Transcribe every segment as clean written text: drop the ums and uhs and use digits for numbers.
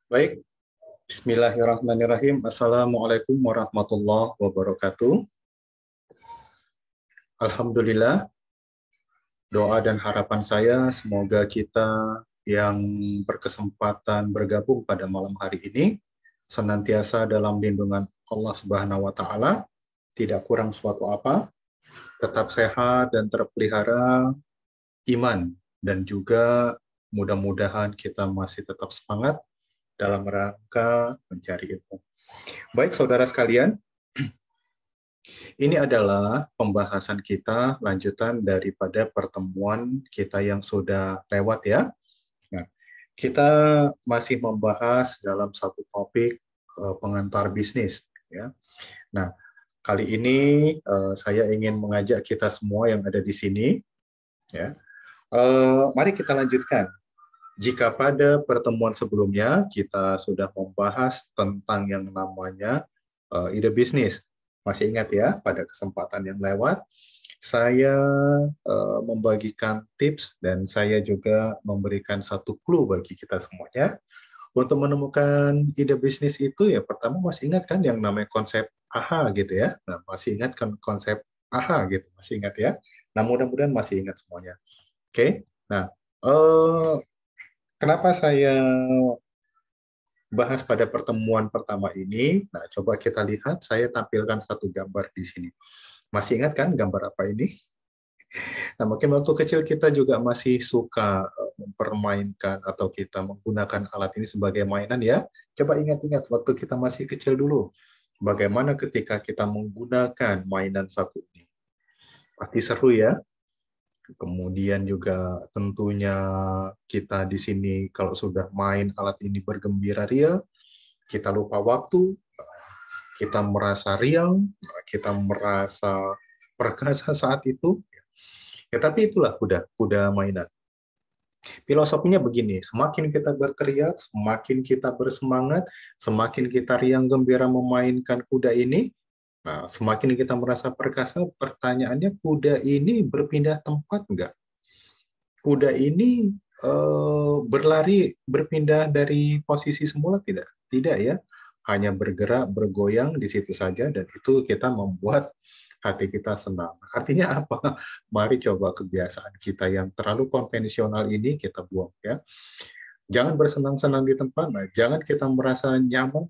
Baik, Bismillahirrahmanirrahim. Assalamualaikum warahmatullahi wabarakatuh. Alhamdulillah, doa dan harapan saya semoga kita yang berkesempatan bergabung pada malam hari ini senantiasa dalam lindungan Allah Subhanahu wa taala, tidak kurang suatu apa, tetap sehat dan terpelihara iman dan juga mudah-mudahan kita masih tetap semangat dalam rangka mencari ilmu. Baik, saudara sekalian, ini adalah pembahasan kita lanjutan daripada pertemuan kita yang sudah lewat ya. Nah, kita masih membahas dalam satu topik pengantar bisnis ya. Nah, kali ini saya ingin mengajak kita semua yang ada di sini ya. Mari kita lanjutkan. Jika pada pertemuan sebelumnya kita sudah membahas tentang yang namanya ide bisnis. Masih ingat ya, pada kesempatan yang lewat, saya membagikan tips dan saya juga memberikan satu clue bagi kita semuanya. Untuk menemukan ide bisnis itu ya pertama masih ingat kan yang namanya konsep AHA gitu ya. Nah, masih ingat kan konsep AHA gitu, masih ingat ya. Nah, mudah-mudahan masih ingat semuanya. Oke. Nah, kenapa saya bahas pada pertemuan pertama ini? Nah, coba kita lihat, saya tampilkan satu gambar di sini. Masih ingat kan gambar apa ini? Nah, mungkin waktu kecil kita juga masih suka mempermainkan atau kita menggunakan alat ini sebagai mainan ya. Coba ingat-ingat waktu kita masih kecil dulu. Bagaimana ketika kita menggunakan mainan satu ini? Pasti seru ya. Kemudian juga tentunya kita di sini kalau sudah main alat ini bergembira ria, kita lupa waktu, kita merasa riang, kita merasa perkasa saat itu. Ya, tapi itulah kuda mainan. Filosofinya begini, semakin kita berkeriak, semakin kita bersemangat, semakin kita riang gembira memainkan kuda ini, nah, semakin kita merasa perkasa, pertanyaannya kuda ini berpindah tempat enggak? Kuda ini berlari, berpindah dari posisi semula tidak? Tidak ya, hanya bergerak, bergoyang di situ saja, dan itu kita membuat hati kita senang. Artinya apa? Mari coba kebiasaan kita yang terlalu konvensional ini kita buang ya. Jangan bersenang-senang di tempat, nah, jangan kita merasa nyaman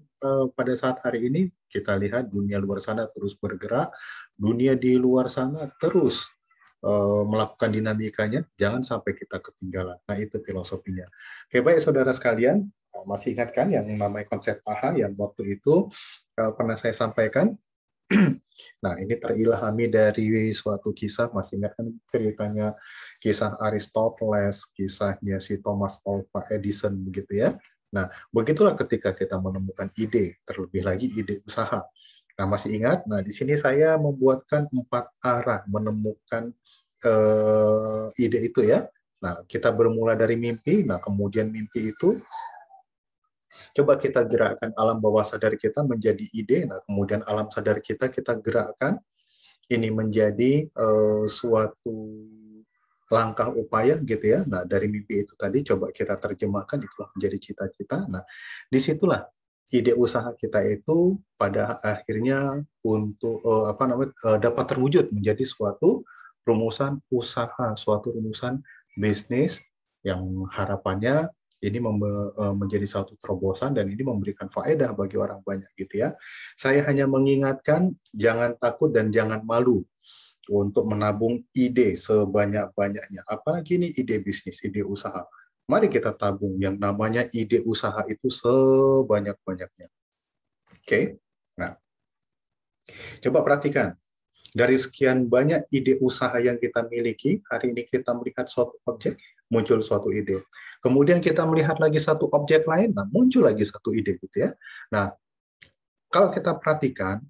pada saat hari ini. Kita lihat dunia luar sana terus bergerak, dunia di luar sana terus melakukan dinamikanya, jangan sampai kita ketinggalan. Nah, itu filosofinya. Oke, baik saudara sekalian, masih ingat kan yang namanya konsep AHA yang waktu itu pernah saya sampaikan? Nah, ini terilhami dari suatu kisah, masih ingat kan ceritanya kisah Aristoteles, kisahnya si Thomas Alva Edison begitu ya. Nah, begitulah ketika kita menemukan ide, terlebih lagi ide usaha. Nah, masih ingat? Nah, di sini saya membuatkan 4 arah menemukan ide itu ya. Nah, kita bermula dari mimpi, nah kemudian mimpi itu coba kita gerakkan alam bawah sadar kita menjadi ide, nah kemudian alam sadar kita gerakkan ini menjadi suatu langkah upaya gitu ya. Nah, dari mimpi itu tadi coba kita terjemahkan itulah menjadi cita-cita. Nah, disitulah ide usaha kita itu pada akhirnya untuk dapat terwujud menjadi suatu rumusan usaha, suatu rumusan bisnis yang harapannya ini menjadi satu terobosan dan ini memberikan faedah bagi orang banyak gitu ya. Saya hanya mengingatkan jangan takut dan jangan malu untuk menabung ide sebanyak-banyaknya. Apalagi ini ide bisnis, ide usaha. Mari kita tabung yang namanya ide usaha itu sebanyak-banyaknya. Oke? Nah, coba perhatikan. Dari sekian banyak ide usaha yang kita miliki, hari ini kita melihat suatu objek, muncul suatu ide. Kemudian kita melihat lagi satu objek lain, nah muncul lagi satu ide gitu ya. Nah, kalau kita perhatikan,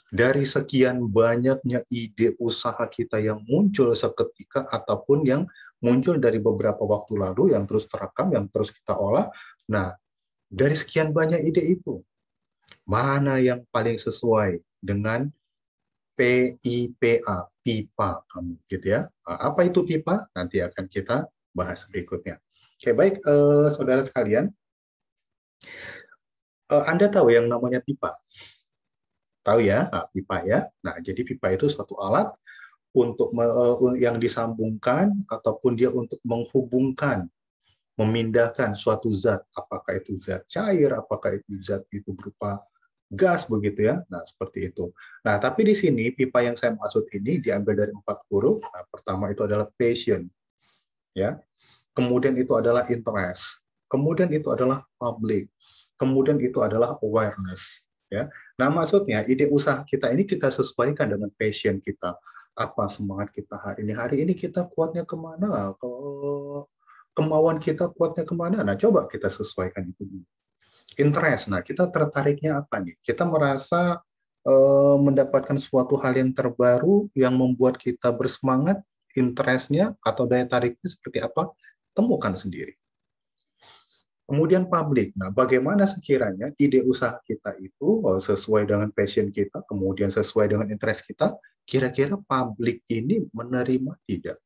dari sekian banyaknya ide usaha kita yang muncul seketika ataupun yang muncul dari beberapa waktu lalu yang terus terekam, yang terus kita olah. Nah, dari sekian banyak ide itu, mana yang paling sesuai dengan PIPA, pipa kamu gitu ya. Nah, apa itu pipa? Nanti akan kita bahas berikutnya. Oke, baik saudara sekalian. Anda tahu yang namanya pipa? Tahu ya, nah, pipa ya. Nah, jadi pipa itu suatu alat untuk yang disambungkan ataupun dia untuk menghubungkan, memindahkan suatu zat, apakah itu zat cair, apakah itu zat itu berupa gas begitu ya. Nah, seperti itu. Nah, tapi di sini pipa yang saya maksud ini diambil dari 4 huruf. Nah, pertama itu adalah passion, ya. Kemudian itu adalah interest. Kemudian itu adalah public. Kemudian itu adalah awareness, ya. Nah, maksudnya ide usaha kita ini kita sesuaikan dengan passion kita. Apa semangat kita hari ini? Hari ini kita kuatnya kemana? Kemauan kita kuatnya kemana? Nah, coba kita sesuaikan itu dulu. Interest. Nah, kita tertariknya apa nih? Kita merasa mendapatkan suatu hal yang terbaru yang membuat kita bersemangat, interestnya atau daya tariknya seperti apa? Temukan sendiri. Kemudian publik. Nah, bagaimana sekiranya ide usaha kita itu sesuai dengan passion kita, kemudian sesuai dengan interest kita, kira-kira publik ini menerima tidak?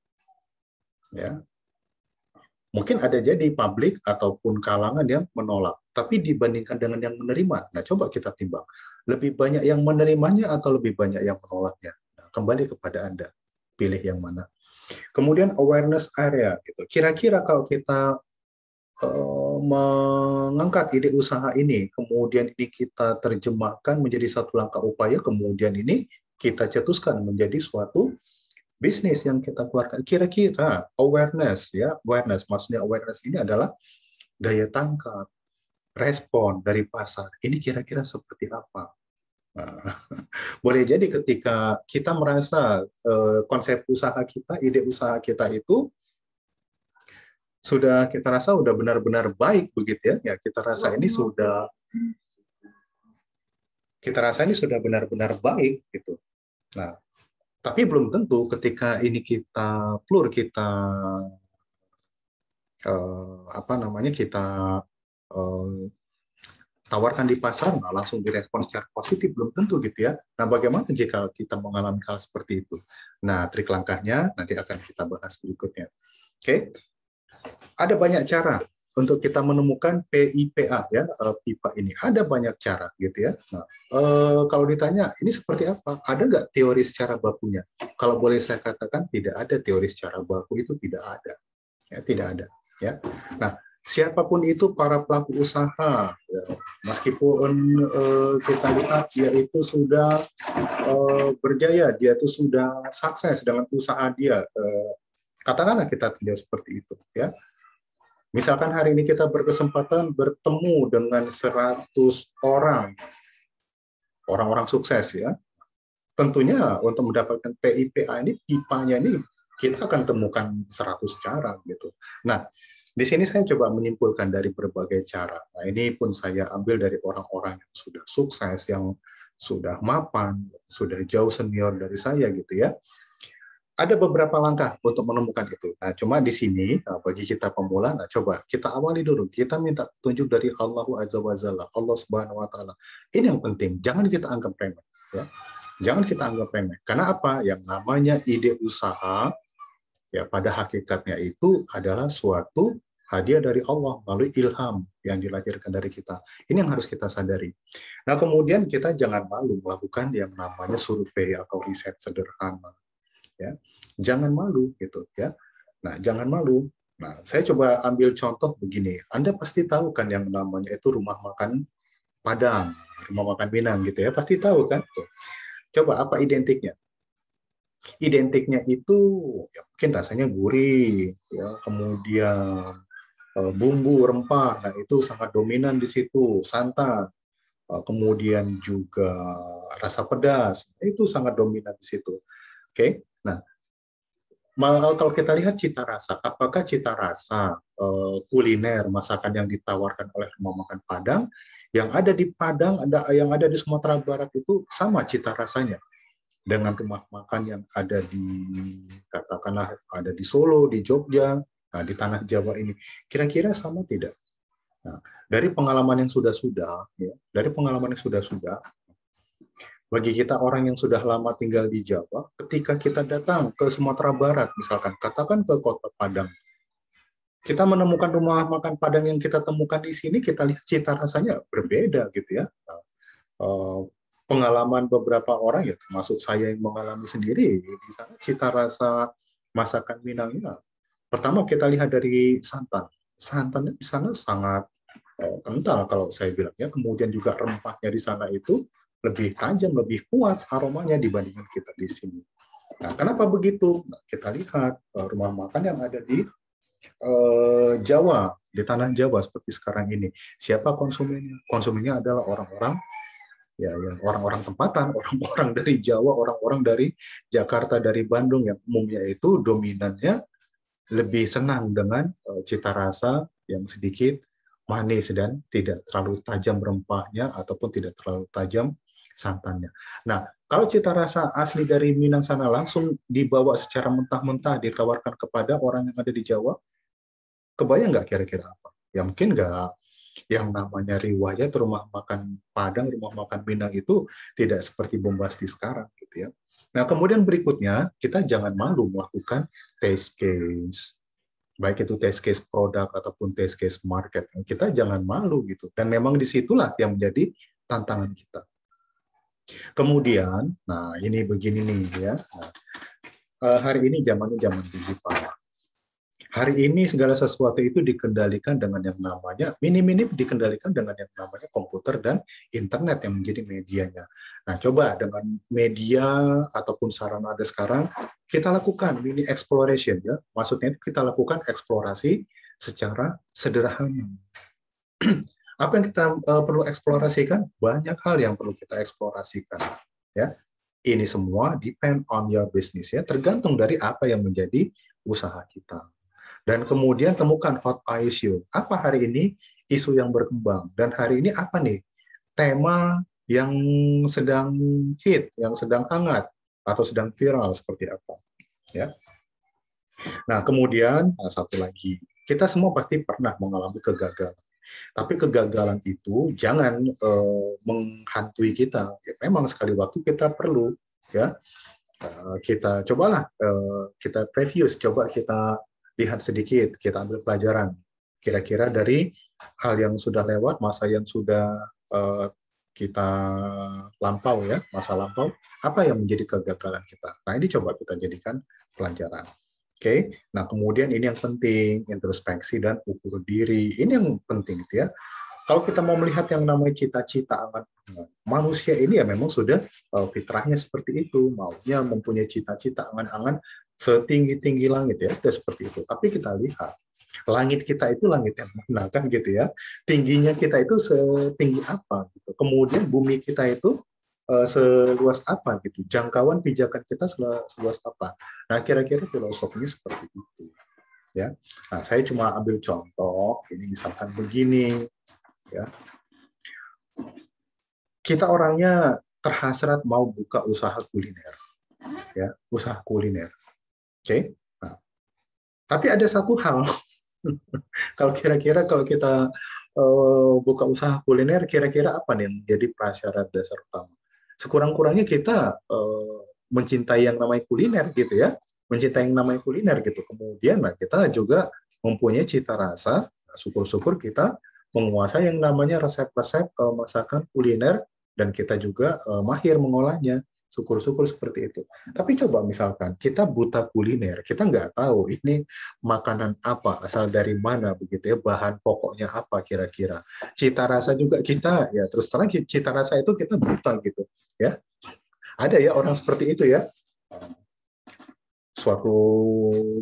Ya, mungkin ada jadi publik ataupun kalangan yang menolak. Tapi dibandingkan dengan yang menerima, nah coba kita timbang. Lebih banyak yang menerimanya atau lebih banyak yang menolaknya? Nah, kembali kepada Anda. Pilih yang mana. Kemudian awareness area. Gitu. Kira-kira kalau kita mengangkat ide usaha ini, kemudian ini kita terjemahkan menjadi satu langkah upaya, kemudian ini kita cetuskan menjadi suatu bisnis yang kita keluarkan. Kira-kira awareness, ya, awareness, maksudnya awareness ini adalah daya tangkap, respon dari pasar. Ini kira-kira seperti apa? Nah, boleh jadi ketika kita merasa konsep usaha kita, ide usaha kita itu sudah kita rasa sudah benar-benar baik begitu ya, ya kita rasa ini sudah benar-benar baik gitu. Nah, tapi belum tentu ketika ini kita plur kita apa namanya kita eh, tawarkan di pasar, nah langsung direspon secara positif belum tentu gitu ya. Nah, bagaimana jika kita mengalami hal seperti itu? Nah, trik langkahnya nanti akan kita bahas berikutnya. Oke, ada banyak cara untuk kita menemukan PIPA ya, pipa ini. Ada banyak cara gitu ya. Nah, kalau ditanya ini seperti apa? Ada nggak teori secara bakunya? Kalau boleh saya katakan tidak ada teori secara baku, itu tidak ada. Ya, tidak ada. Ya. Nah, siapapun itu para pelaku usaha, ya, meskipun kita lihat dia itu sudah berjaya, dia itu sudah sukses dengan usaha dia. Katakanlah kita tidak seperti itu, ya. Misalkan hari ini kita berkesempatan bertemu dengan 100 orang-orang sukses ya. Tentunya untuk mendapatkan PIPA ini, pipanya ini kita akan temukan 100 cara gitu. Nah, di sini saya coba menyimpulkan dari berbagai cara. Nah, ini pun saya ambil dari orang-orang yang sudah sukses, yang sudah mapan, sudah jauh senior dari saya gitu ya. Ada beberapa langkah untuk menemukan itu. Nah, cuma di sini bagi kita pemula, nah coba kita awali dulu. Kita minta petunjuk dari Allah Azza wa Jalla, Allah Subhanahu wa taala. Ini yang penting, jangan kita anggap remeh ya. Jangan kita anggap remeh. Karena apa? Yang namanya ide usaha ya pada hakikatnya itu adalah suatu hadiah dari Allah melalui ilham yang dilahirkan dari kita. Ini yang harus kita sadari. Nah, kemudian kita jangan malu melakukan yang namanya survei atau riset sederhana. Ya, jangan malu gitu ya. Nah, jangan malu. Nah, saya coba ambil contoh begini. Anda pasti tahu kan yang namanya itu rumah makan Padang, rumah makan Minang gitu ya. Pasti tahu kan? Tuh. Coba apa identiknya? Identiknya itu ya mungkin rasanya gurih, ya, kemudian bumbu rempah, nah itu sangat dominan di situ, santan, kemudian juga rasa pedas, itu sangat dominan di situ. Oke, nah kalau kita lihat cita rasa, apakah cita rasa kuliner masakan yang ditawarkan oleh rumah makan Padang yang ada di Padang, yang ada di Sumatera Barat itu sama cita rasanya dengan rumah makan yang ada di katakanlah ada di Solo, di Jogja, nah, di tanah Jawa ini, kira-kira sama tidak? Nah, dari pengalaman yang sudah-sudah, ya, dari pengalaman yang sudah-sudah, bagi kita orang yang sudah lama tinggal di Jawa, ketika kita datang ke Sumatera Barat, misalkan katakan ke Kota Padang, kita menemukan rumah makan Padang yang kita temukan di sini, kita lihat cita rasanya berbeda gitu ya. Eh, Pengalaman beberapa orang ya, termasuk saya yang mengalami sendiri di sana, cita rasa masakan Minangnya. Pertama kita lihat dari santan. Santannya di sana sangat kental kalau saya bilang ya. Kemudian juga rempahnya di sana itu lebih tajam, lebih kuat aromanya dibandingkan kita di sini. Nah, kenapa begitu? Nah, kita lihat rumah makan yang ada di Jawa, di tanah Jawa seperti sekarang ini. Siapa konsumennya? Konsumennya adalah orang-orang ya, yang orang-orang tempatan, orang-orang dari Jawa, orang-orang dari Jakarta, dari Bandung yang umumnya itu dominannya lebih senang dengan cita rasa yang sedikit manis dan tidak terlalu tajam rempahnya ataupun tidak terlalu tajam santannya. Nah, kalau cita rasa asli dari Minang sana langsung dibawa secara mentah-mentah ditawarkan kepada orang yang ada di Jawa, kebayang nggak kira-kira apa? Ya mungkin nggak, yang namanya riwayat rumah makan Padang, rumah makan Minang itu tidak seperti bombastis sekarang gitu ya. Nah, kemudian berikutnya kita jangan malu melakukan test case. Baik itu test case produk ataupun test case market. Kita jangan malu gitu. Dan memang disitulah yang menjadi tantangan kita. Kemudian, nah ini begini nih ya. Nah, hari ini zamannya zaman digital. Hari ini segala sesuatu itu dikendalikan dengan yang namanya, minim-minim dikendalikan dengan yang namanya komputer dan internet yang menjadi medianya. Nah, coba dengan media ataupun sarana ada sekarang, kita lakukan mini exploration ya. Maksudnya kita lakukan eksplorasi secara sederhana. Apa yang kita perlu eksplorasikan? Banyak hal yang perlu kita eksplorasikan. Ya, ini semua depend on your business ya, tergantung dari apa yang menjadi usaha kita. Dan kemudian temukan hot issue. Apa hari ini isu yang berkembang? Dan hari ini apa nih tema yang sedang hit, yang sedang hangat, atau sedang viral seperti apa? Ya. Nah, kemudian satu lagi, kita semua pasti pernah mengalami kegagalan. Tapi kegagalan itu jangan menghantui kita. Ya, memang sekali waktu kita perlu ya kita cobalah kita preview, coba kita lihat sedikit, kita ambil pelajaran. Kira-kira dari hal yang sudah lewat, masa yang sudah kita lampau ya, masa lampau, apa yang menjadi kegagalan kita. Nah, ini coba kita jadikan pelajaran. Oke, nah kemudian ini yang penting, introspeksi dan ukur diri. Ini yang penting ya. Kalau kita mau melihat yang namanya cita-cita angan-angan, manusia ini ya memang sudah fitrahnya seperti itu, maunya mempunyai cita-cita angan-angan setinggi-tinggi langit ya, itu seperti itu. Tapi kita lihat, langit kita itu langit yang mana kan gitu ya, tingginya kita itu setinggi apa gitu. Kemudian bumi kita itu seluas apa gitu, jangkauan pijakan kita seluas apa. Nah, kira-kira filosofinya seperti itu ya. Nah, saya cuma ambil contoh, ini misalkan begini ya. Kita orangnya terhasrat mau buka usaha kuliner ya, usaha kuliner. Oke. Nah, tapi ada satu hal, kalau kira-kira kalau kita buka usaha kuliner, kira-kira apa nih yang menjadi prasyarat dasar utama? Sekurang-kurangnya kita mencintai yang namanya kuliner gitu ya, mencintai yang namanya kuliner gitu. Kemudian nah, kita juga mempunyai cita rasa, syukur-syukur kita menguasai yang namanya resep-resep masakan kuliner dan kita juga mahir mengolahnya. Syukur-syukur seperti itu. Tapi coba misalkan kita buta kuliner, kita nggak tahu ini makanan apa, asal dari mana begitu ya, bahan pokoknya apa kira-kira. Cita rasa juga kita ya terus terang cita rasa itu kita buta gitu ya. Ada ya orang seperti itu ya. Suatu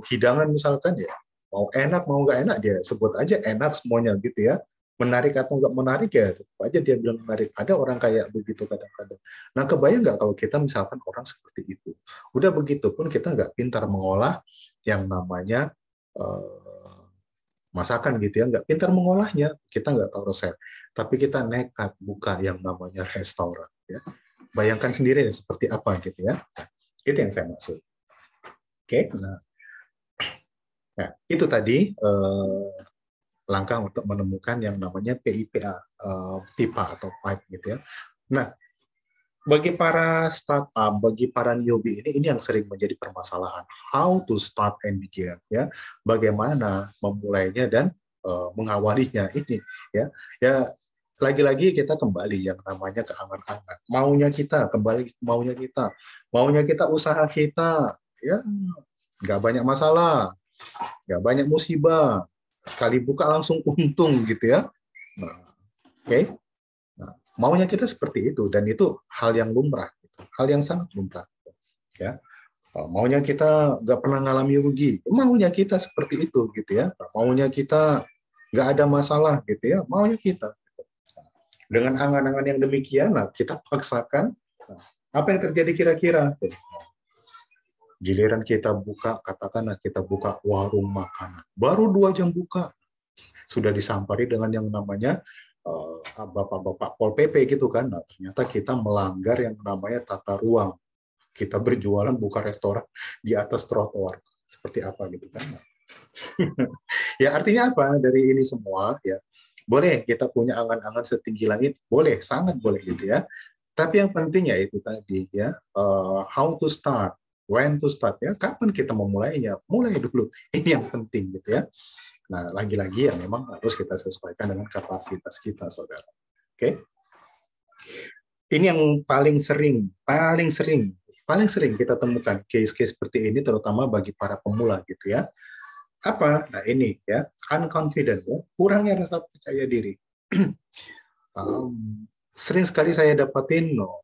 hidangan misalkan ya, mau enak mau nggak enak dia sebut aja enak semuanya gitu ya. Menarik atau nggak menarik ya tetap aja dia bilang menarik. Ada orang kayak begitu kadang-kadang. Nah, kebayang nggak kalau kita misalkan orang seperti itu. Udah begitu pun kita nggak pintar mengolah yang namanya masakan gitu ya, nggak pintar mengolahnya, kita nggak tahu resep. Tapi kita nekat buka yang namanya restoran. Ya. Bayangkan sendiri ya, seperti apa gitu ya. Nah, itu yang saya maksud. Oke, nah itu tadi langkah untuk menemukan yang namanya PIPA, pipa atau pipe gitu ya. Nah, bagi para startup, bagi para newbie ini yang sering menjadi permasalahan. How to start and begin, ya. Bagaimana memulainya dan mengawalinya ini, ya. Ya, lagi-lagi kita kembali yang namanya keangan-angan. Maunya kita usaha kita, ya, nggak banyak masalah, nggak banyak musibah, sekali buka langsung untung gitu ya. Nah, oke. Okay? Nah, maunya kita seperti itu dan itu hal yang lumrah, gitu. Hal yang sangat lumrah, ya. Maunya kita nggak pernah ngalami rugi, maunya kita seperti itu, gitu ya. Maunya kita nggak ada masalah, gitu ya. Maunya kita. Dengan angan-angan yang demikian, nah, kita paksakan. Nah, apa yang terjadi kira-kira? Giliran kita buka, katakanlah kita buka warung makanan, baru 2 jam buka, sudah disampari dengan yang namanya bapak-bapak Pol PP gitu kan. Nah, ternyata kita melanggar yang namanya tata ruang. Kita berjualan buka restoran di atas trotoar. Seperti apa gitu kan. Nah. Ya artinya apa dari ini semua ya. Boleh kita punya angan-angan setinggi langit, boleh, sangat boleh gitu ya. Tapi yang penting ya itu tadi ya, how to start, when to start ya, kapan kita memulainya, mulai dulu. Ini yang penting gitu ya. Nah, lagi-lagi ya memang harus kita sesuaikan dengan kapasitas kita, saudara. Oke? Ini yang paling sering kita temukan case-case seperti ini, terutama bagi para pemula gitu ya. Apa? Nah ini ya, unconfident, ya, kurangnya rasa percaya diri. Sering sekali saya dapatin, no,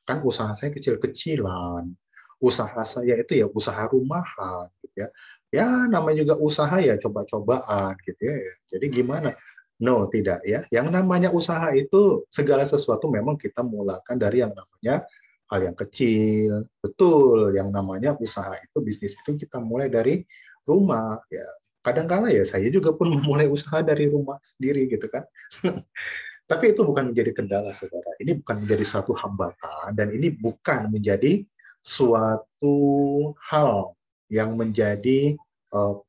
kan usaha saya kecil-kecilan, usaha saya itu ya usaha rumahan, gitu ya. Ya namanya juga usaha ya coba-cobaan, gitu ya. Jadi gimana? No, tidak ya. Yang namanya usaha itu segala sesuatu memang kita mulakan dari yang namanya hal yang kecil. Betul, yang namanya usaha itu, bisnis itu kita mulai dari rumah ya. Kadang-kala ya saya juga pun memulai usaha dari rumah sendiri gitu kan. Tapi itu bukan menjadi kendala, saudara. Ini bukan menjadi satu hambatan, dan ini bukan menjadi suatu hal yang menjadi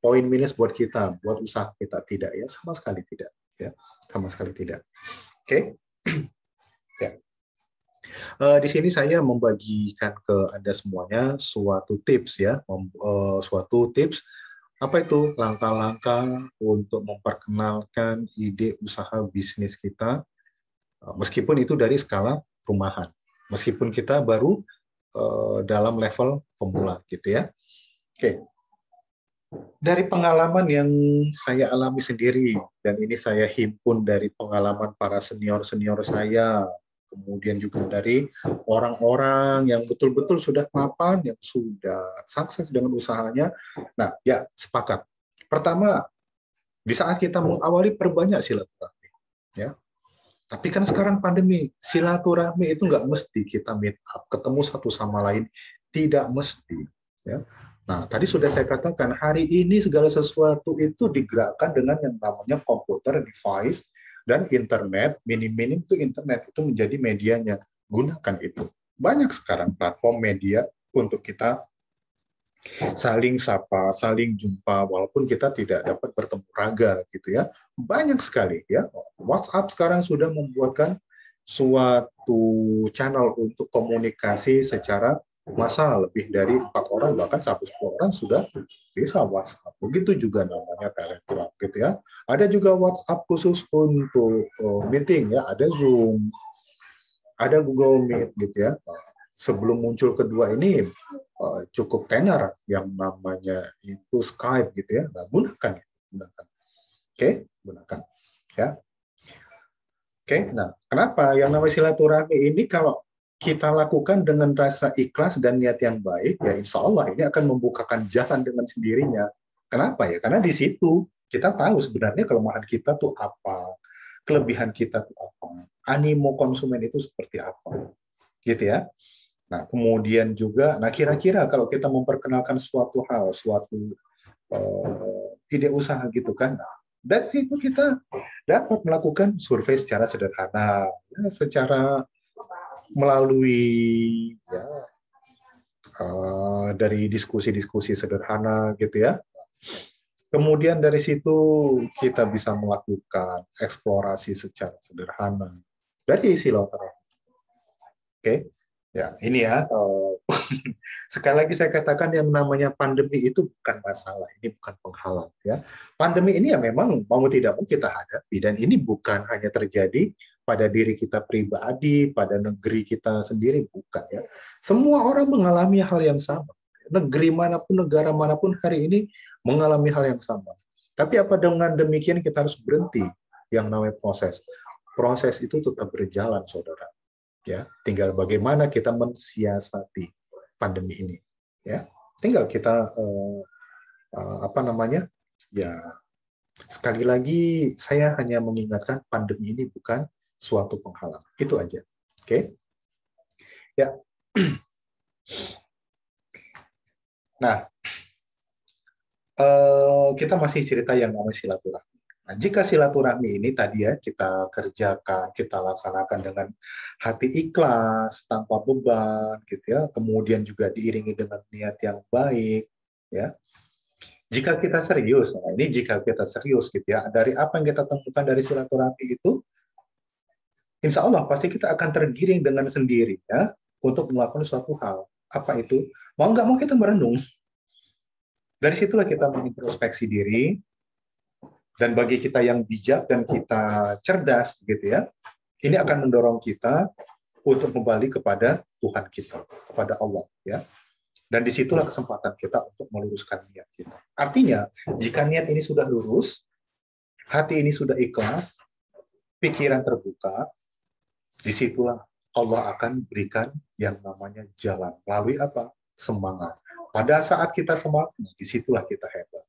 poin minus buat kita, buat usaha kita. Tidak ya, sama sekali tidak. Ya, sama sekali tidak. Oke. Okay? Ya. Di sini saya membagikan ke Anda semuanya suatu tips ya, suatu tips apa itu langkah-langkah untuk memperkenalkan ide usaha bisnis kita, meskipun itu dari skala rumahan, meskipun kita baru dalam level pemula gitu ya. Oke, dari pengalaman yang saya alami sendiri dan ini saya himpun dari pengalaman para senior-senior saya, kemudian juga dari orang-orang yang betul-betul sudah mapan, yang sudah sukses dengan usahanya. Nah, ya sepakat. Pertama, di saat kita mengawali perbanyak silaturahmi, ya. Tapi kan sekarang pandemi, silaturahmi itu nggak mesti kita meet up, ketemu satu sama lain, tidak mesti. Ya. Nah, tadi sudah saya katakan, hari ini segala sesuatu itu digerakkan dengan yang namanya komputer, device, dan internet, minim-minim itu internet, itu menjadi medianya. Gunakan itu. Banyak sekarang platform media untuk kita saling sapa, saling jumpa, walaupun kita tidak dapat bertemu raga gitu ya. Banyak sekali ya. WhatsApp sekarang sudah membuatkan suatu channel untuk komunikasi secara massal, lebih dari 4 orang bahkan sampai 10 orang sudah bisa WhatsApp. Begitu juga namanya Telegram gitu ya. Ada juga WhatsApp khusus untuk meeting ya, ada Zoom, ada Google Meet gitu ya. Sebelum muncul kedua ini cukup tenar yang namanya itu Skype gitu ya. Nah, gunakan. Oke, gunakan. Ya. Oke, nah kenapa yang namanya silaturahmi ini kalau kita lakukan dengan rasa ikhlas dan niat yang baik, ya insya Allah ini akan membukakan jalan dengan sendirinya. Kenapa ya? Karena di situ kita tahu sebenarnya kelemahan kita tuh apa, kelebihan kita tuh apa, animo konsumen itu seperti apa, gitu ya. Nah, kemudian juga, nah kira-kira kalau kita memperkenalkan suatu hal, suatu ide usaha gitu kan, nah, dari situ kita dapat melakukan survei secara sederhana, ya, secara melalui ya, dari diskusi-diskusi sederhana gitu ya. Kemudian dari situ kita bisa melakukan eksplorasi secara sederhana dari silaturahmi. Oke. Ya, ini ya. Sekali lagi saya katakan yang namanya pandemi itu bukan masalah, ini bukan penghalang ya. Pandemi ini ya memang mau tidak mau kita hadapi dan ini bukan hanya terjadi pada diri kita pribadi, pada negeri kita sendiri bukan ya. Semua orang mengalami hal yang sama. Negeri manapun, negara manapun hari ini mengalami hal yang sama. Tapi apa dengan demikian kita harus berhenti yang namanya proses. Proses itu tetap berjalan, saudara. Ya, tinggal bagaimana kita mensiasati pandemi ini. Ya, tinggal kita apa namanya? Ya, sekali lagi saya hanya mengingatkan pandemi ini bukan suatu penghalang. Itu aja. Oke. Ya. Nah, kita masih cerita yang namanya silaturahmi. Nah, jika silaturahmi ini tadi ya kita kerjakan, kita laksanakan dengan hati ikhlas, tanpa beban, gitu ya. Kemudian juga diiringi dengan niat yang baik, ya. Jika kita serius, nah ini jika kita serius, gitu ya, dari apa yang kita temukan dari silaturahmi itu, insya Allah pasti kita akan tergiring dengan sendirinya untuk melakukan suatu hal. Apa itu? Mau nggak mau kita merenung. Dari situlah kita mengintrospeksi diri, dan bagi kita yang bijak dan kita cerdas, gitu ya, ini akan mendorong kita untuk kembali kepada Tuhan kita, kepada Allah, ya. Dan disitulah kesempatan kita untuk meluruskan niat kita. Artinya, jika niat ini sudah lurus, hati ini sudah ikhlas, pikiran terbuka, disitulah Allah akan berikan yang namanya jalan. Melalui apa? Semangat. Pada saat kita semangat, disitulah kita hebat.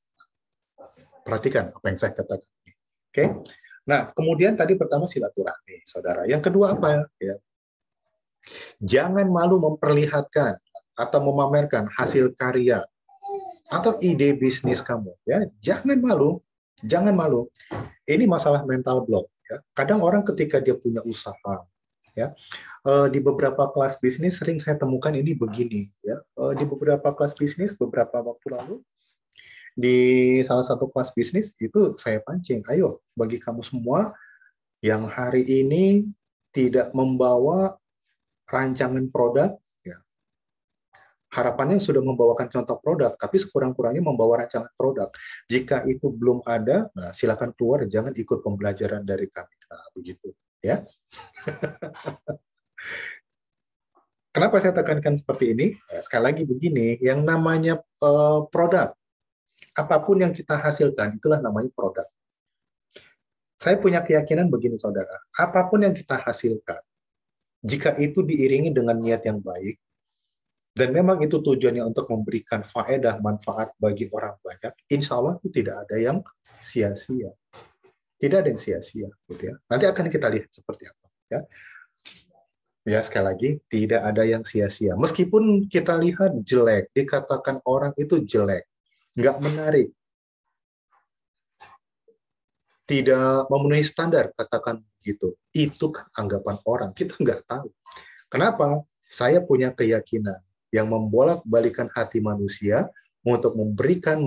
Perhatikan apa yang saya katakan. Oke. Nah, kemudian tadi pertama silaturahmi, saudara. Yang kedua apa ya? Jangan malu memperlihatkan atau memamerkan hasil karya atau ide bisnis kamu, ya. Jangan malu, jangan malu. Ini masalah mental block, ya. Kadang orang ketika dia punya usaha, ya, di beberapa kelas bisnis sering saya temukan ini begini, ya. Di beberapa kelas bisnis beberapa waktu lalu, di salah satu kelas bisnis itu saya pancing, ayo bagi kamu semua yang hari ini tidak membawa rancangan produk, ya, harapannya sudah membawakan contoh produk, tapi sekurang-kurangnya membawa rancangan produk. Jika itu belum ada, nah silakan keluar, jangan ikut pembelajaran dari kami. Nah, begitu, ya. Kenapa saya tekankan seperti ini? Nah, sekali lagi begini, yang namanya produk, apapun yang kita hasilkan, itulah namanya produk. Saya punya keyakinan begini, saudara, apapun yang kita hasilkan, jika itu diiringi dengan niat yang baik, dan memang itu tujuannya untuk memberikan faedah, manfaat bagi orang banyak, insya Allah itu tidak ada yang sia-sia. Tidak ada yang sia-sia, gitu ya. Nanti akan kita lihat seperti apa, ya. Ya, sekali lagi, tidak ada yang sia-sia. Meskipun kita lihat jelek, dikatakan orang itu jelek, nggak menarik, tidak memenuhi standar, katakan begitu. Itu kan anggapan orang, kita nggak tahu. Kenapa? Saya punya keyakinan yang membolak-balikan hati manusia untuk memberikan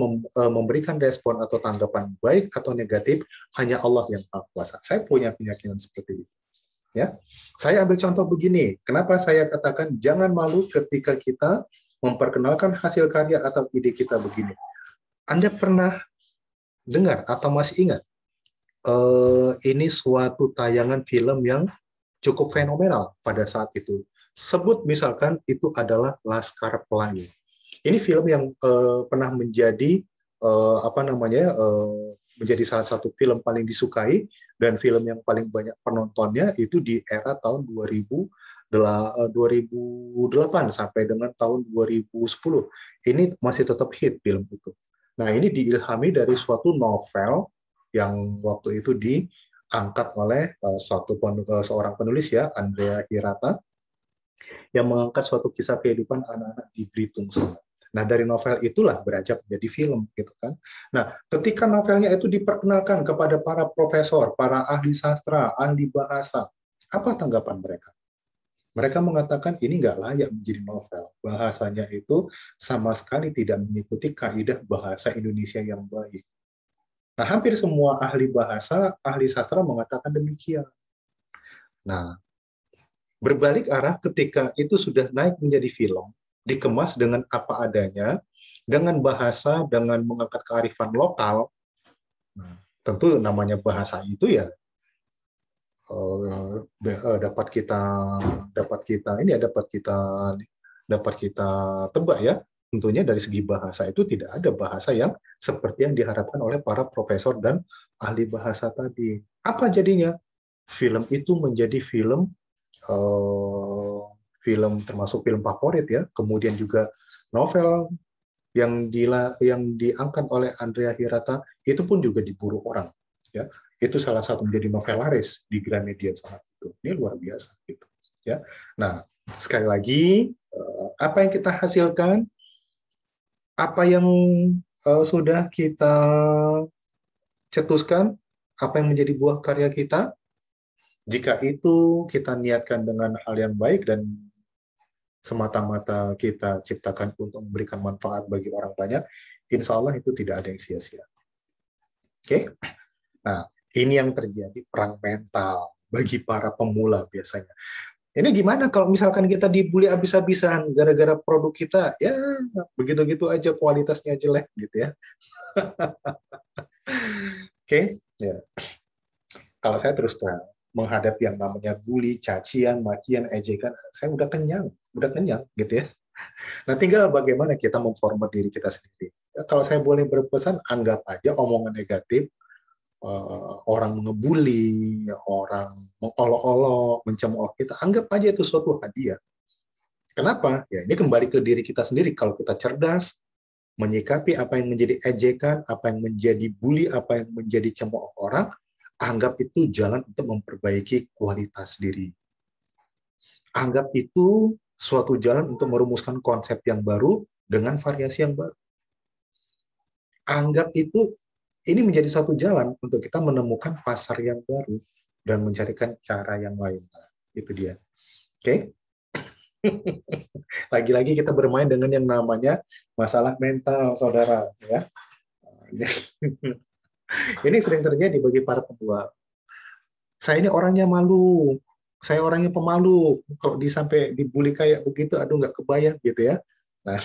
respon atau tanggapan baik atau negatif, hanya Allah yang Maha Kuasa. Saya punya keyakinan seperti itu. Ya, saya ambil contoh begini. Kenapa saya katakan jangan malu ketika kita memperkenalkan hasil karya atau ide kita begini. Anda pernah dengar atau masih ingat? Ini suatu tayangan film yang cukup fenomenal pada saat itu. Sebut misalkan itu adalah Laskar Pelangi. Ini film yang pernah menjadi apa namanya menjadi salah satu film paling disukai dan film yang paling banyak penontonnya itu di era tahun 2008 sampai dengan tahun 2010. Ini masih tetap hit film itu. Nah, ini diilhami dari suatu novel yang waktu itu diangkat oleh seorang penulis ya, Andrea Hirata, yang mengangkat suatu kisah kehidupan anak-anak di Belitung sana. Nah, dari novel itulah beranjak menjadi film, gitu kan. Nah, ketika novelnya itu diperkenalkan kepada para profesor, para ahli sastra, ahli bahasa, apa tanggapan mereka? Mereka mengatakan ini nggak layak menjadi novel. Bahasanya itu sama sekali tidak mengikuti kaidah bahasa Indonesia yang baik. Nah, hampir semua ahli bahasa, ahli sastra mengatakan demikian. Nah, Berbalik arah ketika itu sudah naik menjadi film, dikemas dengan apa adanya, dengan bahasa, dengan mengangkat kearifan lokal. Nah, tentu namanya bahasa itu ya dapat kita dapat kita tebak ya. Tentunya dari segi bahasa itu tidak ada bahasa yang seperti yang diharapkan oleh para profesor dan ahli bahasa tadi. Apa jadinya? Film itu menjadi eh, film termasuk film favorit ya. Kemudian juga novel yang diangkat oleh Andrea Hirata itu pun juga diburu orang ya. Itu salah satu menjadi novel laris di Gramedia saat itu. Ini luar biasa gitu ya. Nah, sekali lagi apa yang kita hasilkan, apa yang sudah kita cetuskan, apa yang menjadi buah karya kita, jika itu kita niatkan dengan hal yang baik dan semata-mata kita ciptakan untuk memberikan manfaat bagi orang banyak, insya Allah itu tidak ada yang sia-sia. Oke? Nah, ini yang terjadi perang mental bagi para pemula biasanya. Ini gimana kalau misalkan kita dibully habis-habisan gara-gara produk kita, ya begitu-gitu aja kualitasnya jelek gitu ya. Oke? Ya. Kalau saya terus terang menghadapi yang namanya bully, cacian, makian, ejekan, saya udah kenyang gitu ya. Nah, tinggal bagaimana kita memformat diri kita sendiri. Ya, kalau saya boleh berpesan, anggap aja omongan negatif, orang ngebully, orang mengolok-olok, mencemooh kita, anggap aja itu suatu hadiah. Kenapa? Ya, ini kembali ke diri kita sendiri. Kalau kita cerdas, menyikapi apa yang menjadi ejekan, apa yang menjadi bully, apa yang menjadi cemooh orang, anggap itu jalan untuk memperbaiki kualitas diri. Anggap itu suatu jalan untuk merumuskan konsep yang baru dengan variasi yang baru. Anggap itu ini menjadi satu jalan untuk kita menemukan pasar yang baru dan mencarikan cara yang lain. Nah, itu dia. Oke? Lagi-lagi kita bermain dengan yang namanya masalah mental, saudara. Ya. Ini sering terjadi bagi para pemula. Saya ini orangnya malu, saya orangnya pemalu. Kalau sampai dibully kayak begitu, aduh nggak kebayang gitu ya. Nah,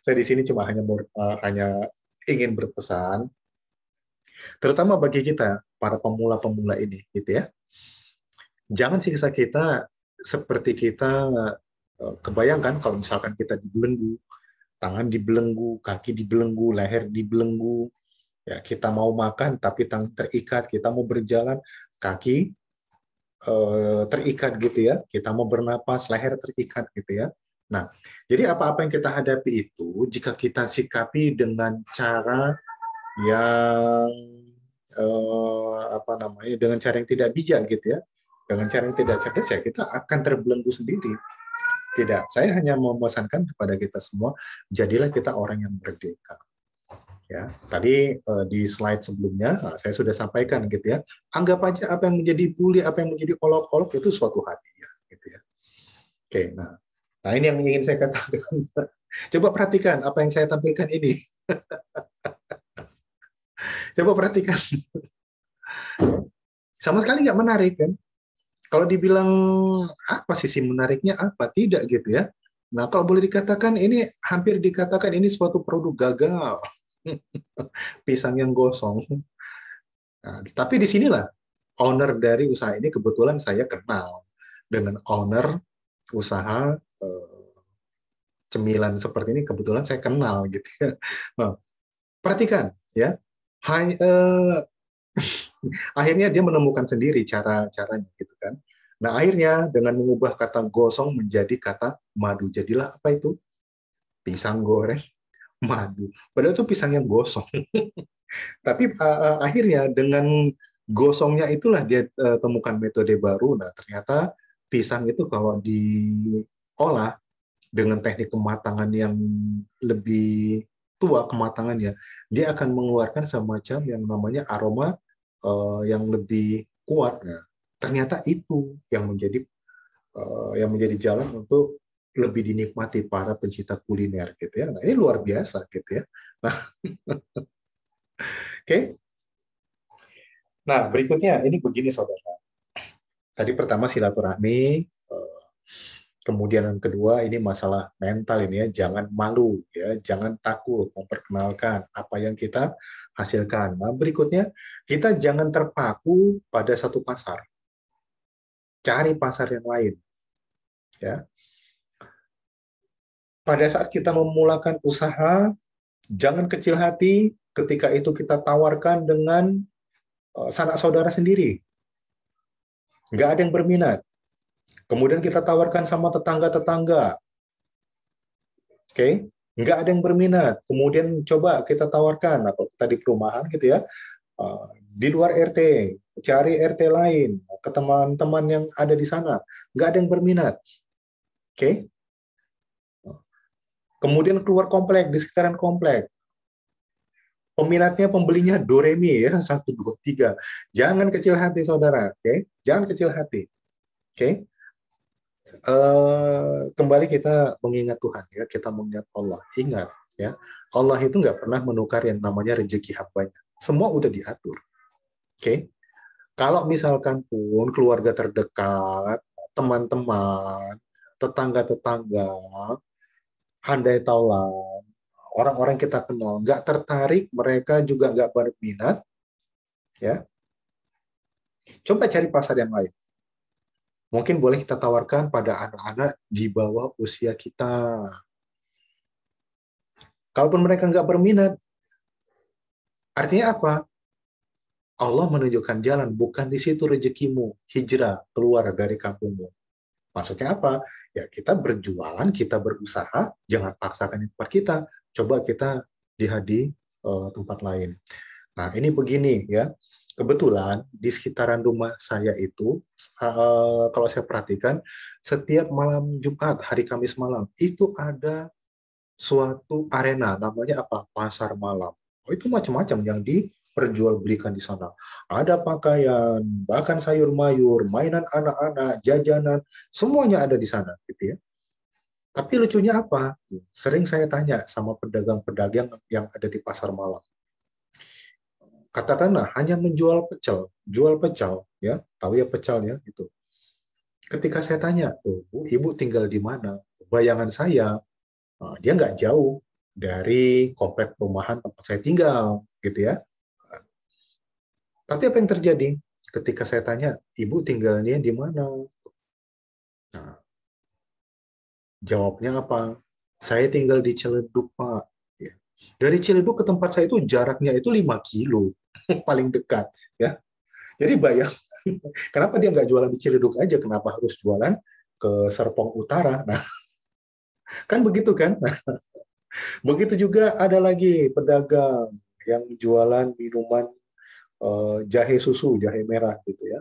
saya di sini cuma hanya ingin berpesan, terutama bagi kita para pemula-pemula ini, gitu ya. Jangan siksa kita seperti kita kebayangkan kalau misalkan kita dibelenggu, tangan dibelenggu, kaki dibelenggu, leher dibelenggu, ya kita mau makan tapi tangan terikat, kita mau berjalan kaki terikat gitu ya, kita mau bernapas leher terikat gitu ya. Nah, jadi apa-apa yang kita hadapi itu jika kita sikapi dengan cara yang apa namanya, dengan cara yang tidak bijak gitu ya, dengan cara yang tidak cerdas ya kita akan terbelenggu sendiri. Tidak, saya hanya memesankan kepada kita semua, jadilah kita orang yang merdeka. Ya, tadi di slide sebelumnya saya sudah sampaikan gitu ya. Anggap aja apa yang menjadi bully, apa yang menjadi olok-olok itu suatu hadiah gitu ya. Oke, nah ini yang ingin saya katakan. Coba perhatikan apa yang saya tampilkan ini. Coba perhatikan. Sama sekali nggak menarik kan? Kalau dibilang apa sisi menariknya apa? Tidak gitu ya. Nah, kalau boleh dikatakan ini hampir dikatakan ini suatu produk gagal. Pisang yang gosong. Nah, tapi disinilah owner dari usaha ini kebetulan saya kenal dengan owner usaha cemilan seperti ini kebetulan saya kenal gitu ya. Nah, perhatikan ya. Hai, akhirnya dia menemukan sendiri cara-caranya gitu kan. Nah, akhirnya dengan mengubah kata gosong menjadi kata madu. Jadilah apa itu? Pisang goreng madu. Padahal itu pisang yang gosong. Tapi akhirnya dengan gosongnya itulah dia temukan metode baru. Nah, ternyata pisang itu kalau diolah dengan teknik kematangan yang lebih tua kematangannya, dia akan mengeluarkan semacam yang namanya aroma yang lebih kuat. Nah, ternyata itu yang menjadi jalan untuk lebih dinikmati para pencinta kuliner gitu ya. Nah, ini luar biasa gitu ya. Nah, oke. Nah, berikutnya ini begini saudara. Tadi pertama silaturahmi, kemudian yang kedua ini masalah mental ini ya, jangan malu ya, jangan takut memperkenalkan apa yang kita hasilkan. Nah, berikutnya kita jangan terpaku pada satu pasar. Cari pasar yang lain ya. Pada saat kita memulakan usaha, jangan kecil hati ketika itu kita tawarkan dengan sanak saudara sendiri. Nggak ada yang berminat. Kemudian kita tawarkan sama tetangga-tetangga. Oke, nggak ada yang berminat. Kemudian coba kita tawarkan, atau tadi perumahan gitu ya, di luar RT, cari RT lain, ke teman-teman yang ada di sana. Nggak ada yang berminat. Oke, kemudian keluar komplek, di sekitaran komplek. Peminatnya, pembelinya Doremi ya, 1, 2, 3. Jangan kecil hati saudara, oke? Jangan kecil hati, oke? Kembali kita mengingat Tuhan ya, kita mengingat Allah. Ingat ya, Allah itu nggak pernah menukar yang namanya rezeki hambanya. Semua udah diatur, oke? Kalau misalkan pun keluarga terdekat, teman-teman, tetangga-tetangga, handai taulan, orang-orang kita kenal nggak tertarik, mereka juga nggak berminat, ya coba cari pasar yang lain. Mungkin boleh kita tawarkan pada anak-anak di bawah usia kita. Kalaupun mereka nggak berminat, artinya apa? Allah menunjukkan jalan, bukan di situ rezekimu, hijrah, keluar dari kampungmu. Maksudnya apa? Ya kita berjualan, kita berusaha, jangan paksakan di tempat kita. Coba kita lihat di tempat lain. Nah, ini begini ya. Kebetulan di sekitaran rumah saya itu, kalau saya perhatikan, setiap malam Jumat, hari Kamis malam, itu ada suatu arena, namanya apa? Pasar malam. Oh, itu macam-macam yang diperjualbelikan di sana. Ada pakaian, bahkan sayur mayur, mainan anak-anak, jajanan, semuanya ada di sana, gitu ya. Tapi lucunya apa? Sering saya tanya sama pedagang-pedagang yang ada di pasar malam. Katakanlah hanya menjual pecel, jual pecel, ya, tahu ya pecel ya, itu. Ketika saya tanya, oh, Bu, Ibu tinggal di mana? Bayangan saya, dia nggak jauh dari komplek perumahan tempat saya tinggal, gitu ya. Tapi apa yang terjadi? Ketika saya tanya, Ibu tinggalnya di mana? Nah, jawabnya apa? Saya tinggal di Ciledug, Pak. Ya. Dari Ciledug ke tempat saya itu jaraknya itu 5 kilo, paling dekat. Ya. Jadi bayang, kenapa dia nggak jualan di Ciledug aja? Kenapa harus jualan ke Serpong Utara? Nah, kan begitu kan? Nah, begitu juga ada lagi pedagang yang jualan minuman jahe susu, jahe merah gitu ya.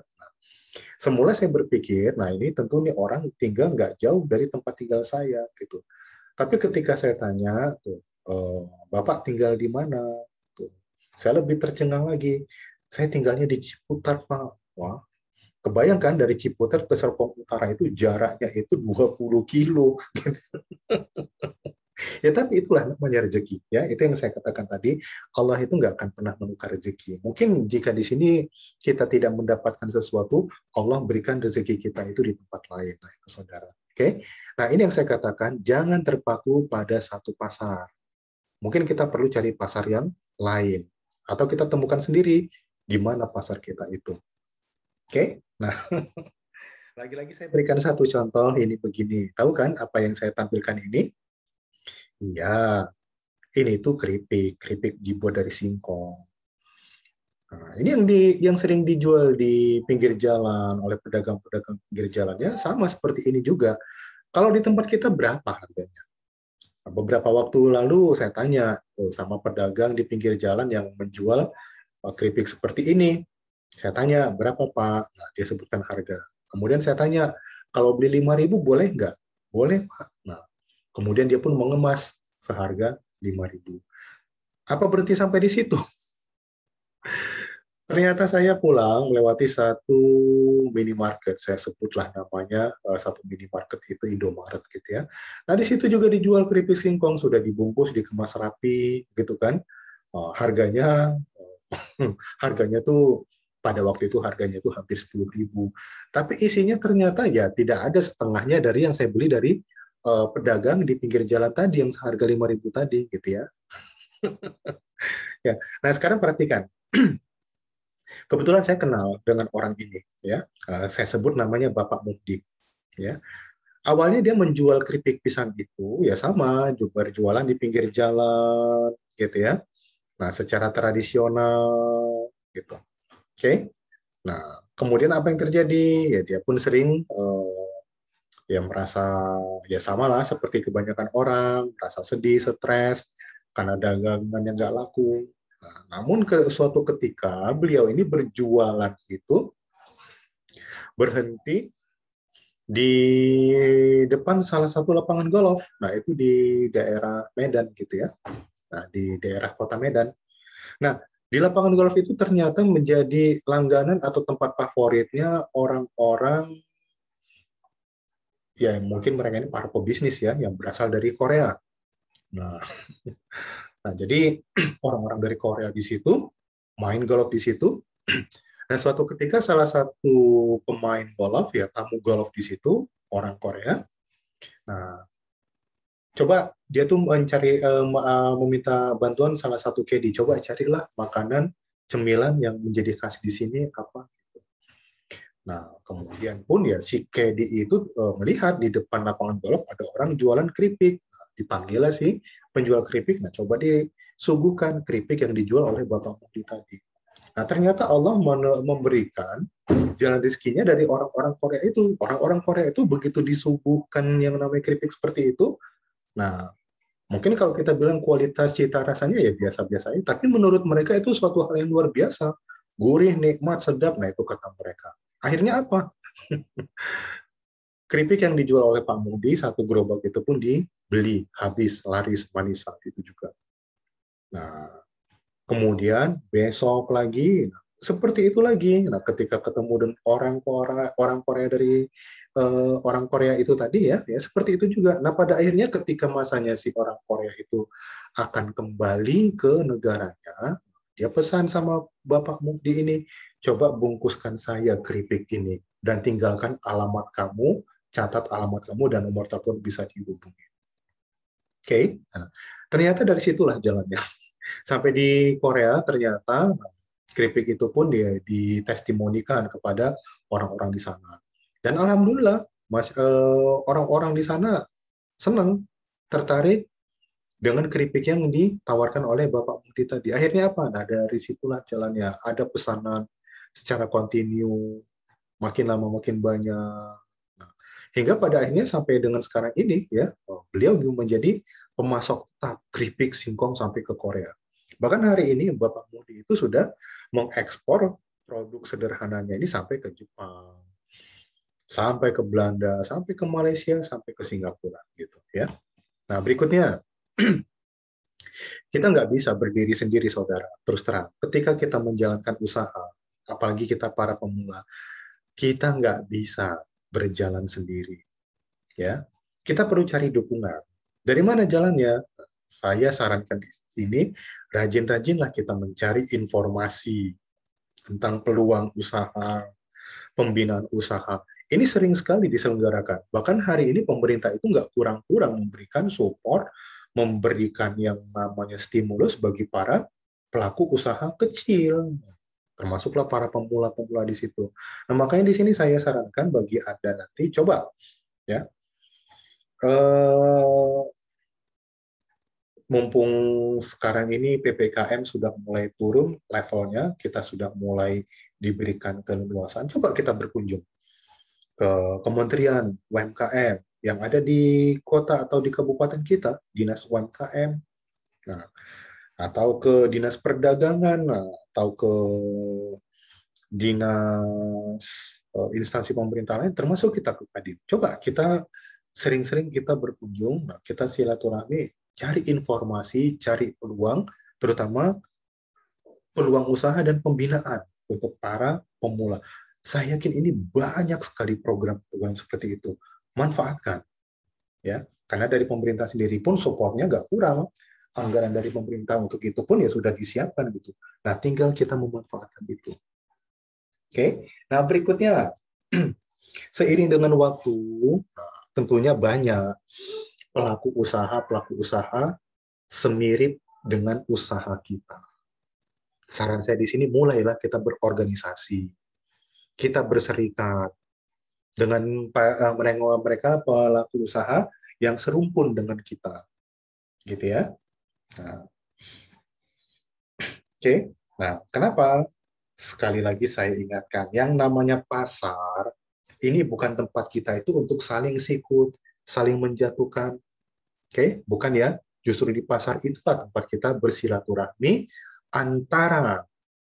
Semula saya berpikir, nah ini tentu nih orang tinggal nggak jauh dari tempat tinggal saya gitu. Tapi ketika saya tanya, tuh, Bapak tinggal di mana? Tuh, saya lebih tercengang lagi. Saya tinggalnya di Ciputat, Pak. Wah, kebayangkan dari Ciputat ke Serpong Utara itu jaraknya itu 20 kilo. Ya tapi itulah namanya rezeki. Ya, itu yang saya katakan tadi. Allah itu nggak akan pernah menukar rezeki. Mungkin jika di sini kita tidak mendapatkan sesuatu, Allah berikan rezeki kita itu di tempat lain. Nah, itu saudara. Oke. Nah, ini yang saya katakan, jangan terpaku pada satu pasar. Mungkin kita perlu cari pasar yang lain. Atau kita temukan sendiri di mana pasar kita itu. Oke. Nah, lagi-lagi saya berikan satu contoh ini begini. Tahu kan apa yang saya tampilkan ini? Iya, ini tuh keripik, keripik dibuat dari singkong. Nah, ini yang sering dijual di pinggir jalan oleh pedagang-pedagang pinggir jalan ya sama seperti ini juga. Kalau di tempat kita berapa harganya? Nah, beberapa waktu lalu saya tanya sama pedagang di pinggir jalan yang menjual keripik seperti ini. Saya tanya, berapa Pak? Nah, dia sebutkan harga. Kemudian saya tanya, kalau beli 5.000 boleh nggak? Boleh Pak. Nah, kemudian dia pun mengemas seharga 5.000. Apa berhenti sampai di situ? Ternyata saya pulang melewati satu minimarket, saya sebutlah namanya, satu minimarket itu Indomaret gitu ya. Nah di situ juga dijual keripik singkong, sudah dibungkus, dikemas rapi gitu kan. Harganya harganya tuh pada waktu itu harganya itu hampir 10.000. Tapi isinya ternyata ya tidak ada setengahnya dari yang saya beli dari pedagang di pinggir jalan tadi yang seharga 5.000 tadi gitu ya. Ya. Nah, sekarang perhatikan. Kebetulan saya kenal dengan orang ini ya. Saya sebut namanya Bapak Mukdi ya. Awalnya dia menjual keripik pisang itu ya sama, berjualan di pinggir jalan gitu ya. Nah, secara tradisional gitu. Oke. Nah, kemudian apa yang terjadi? Ya dia pun sering ya merasa ya sama lah seperti kebanyakan orang, merasa sedih, stres karena dagangan yang nggak laku. Nah, namun ke suatu ketika beliau ini berjualan itu berhenti di depan salah satu lapangan golf. Nah, itu di daerah Medan gitu ya. Nah, di daerah kota Medan. Nah, di lapangan golf itu ternyata menjadi langganan atau tempat favoritnya orang-orang ya mungkin mereka ini para pebisnis ya yang berasal dari Korea. Nah, nah jadi orang-orang dari Korea di situ main golf di situ. Nah, suatu ketika salah satu pemain golf ya tamu golf di situ orang Korea. Nah, coba dia tuh meminta bantuan salah satu caddy. Coba carilah makanan cemilan yang menjadi khas di sini apa. Nah, kemudian pun ya si caddy itu melihat di depan lapangan golf ada orang jualan keripik. Nah, dipanggil si penjual keripik. Nah, coba disuguhkan keripik yang dijual oleh Bapak Mukti tadi. Nah, ternyata Allah memberikan jalan rezekinya dari orang-orang Korea itu. Orang-orang Korea itu begitu disuguhkan yang namanya keripik seperti itu, nah, mungkin kalau kita bilang kualitas cita rasanya ya biasa-biasa aja, tapi menurut mereka itu suatu hal yang luar biasa. Gurih, nikmat, sedap, nah itu kata mereka. Akhirnya apa? Keripik yang dijual oleh Pak Mudi, satu gerobak itu pun dibeli, habis, laris, manis saat itu juga. Nah, kemudian besok lagi, seperti itu lagi. Nah, ketika ketemu dengan orang Korea dari orang Korea itu tadi ya, ya seperti itu juga. Nah, pada akhirnya ketika masanya si orang Korea itu akan kembali ke negaranya, dia pesan sama Bapak Mukdi ini, coba bungkuskan saya keripik ini dan tinggalkan alamat kamu, catat alamat kamu dan nomor telepon bisa dihubungi. Oke, okay? Nah, ternyata dari situlah jalannya. Sampai di Korea ternyata keripik itu pun dia ditestimonikan kepada orang-orang di sana. Dan alhamdulillah orang-orang di sana senang, tertarik dengan keripik yang ditawarkan oleh Bapak Mukti tadi. Akhirnya apa? Nah, dari situlah jalannya. Ada pesanan secara kontinu, makin lama makin banyak. Nah, hingga pada akhirnya sampai dengan sekarang ini ya, beliau menjadi pemasok tetap keripik singkong sampai ke Korea. Bahkan hari ini Bapak Mudi itu sudah mengekspor produk sederhananya ini sampai ke Jepang, sampai ke Belanda, sampai ke Malaysia, sampai ke Singapura gitu ya. Nah, berikutnya kita nggak bisa berdiri sendiri, saudara. Terus terang, ketika kita menjalankan usaha, apalagi kita para pemula, kita nggak bisa berjalan sendiri. Ya, kita perlu cari dukungan. Dari mana jalannya? Saya sarankan di sini, rajin-rajinlah kita mencari informasi tentang peluang usaha, pembinaan usaha. Ini sering sekali diselenggarakan. Bahkan hari ini pemerintah itu nggak kurang-kurang memberikan support, memberikan yang namanya stimulus bagi para pelaku usaha kecil, termasuklah para pemula-pemula di situ. Nah, makanya di sini saya sarankan bagi Anda nanti coba ya, mumpung sekarang ini PPKM sudah mulai turun levelnya, kita sudah mulai diberikan keleluasaan, coba kita berkunjung ke Kementerian UMKM yang ada di kota atau di kabupaten kita, Dinas UMKM, nah, atau ke Dinas Perdagangan, nah, atau ke dinas instansi pemerintah lain, termasuk kita ke Kadin. Coba kita sering-sering kita berkunjung, nah, kita silaturahmi, cari informasi, cari peluang, terutama peluang usaha dan pembinaan untuk para pemula. Saya yakin ini banyak sekali program-program seperti itu. Manfaatkan, ya, karena dari pemerintah sendiri pun supportnya nggak kurang. Anggaran dari pemerintah untuk itu pun ya sudah disiapkan gitu. Nah, tinggal kita memanfaatkan itu. Oke, nah berikutnya, seiring dengan waktu, tentunya banyak pelaku usaha semirip dengan usaha kita. Saran saya di sini, mulailah kita berorganisasi, kita berserikat dengan mereka pelaku usaha yang serumpun dengan kita, gitu ya. Nah, oke. Nah, kenapa? Sekali lagi saya ingatkan, yang namanya pasar ini bukan tempat kita itu untuk saling sikut, saling menjatuhkan. Oke, bukan ya. Justru di pasar itulah tempat kita bersilaturahmi antara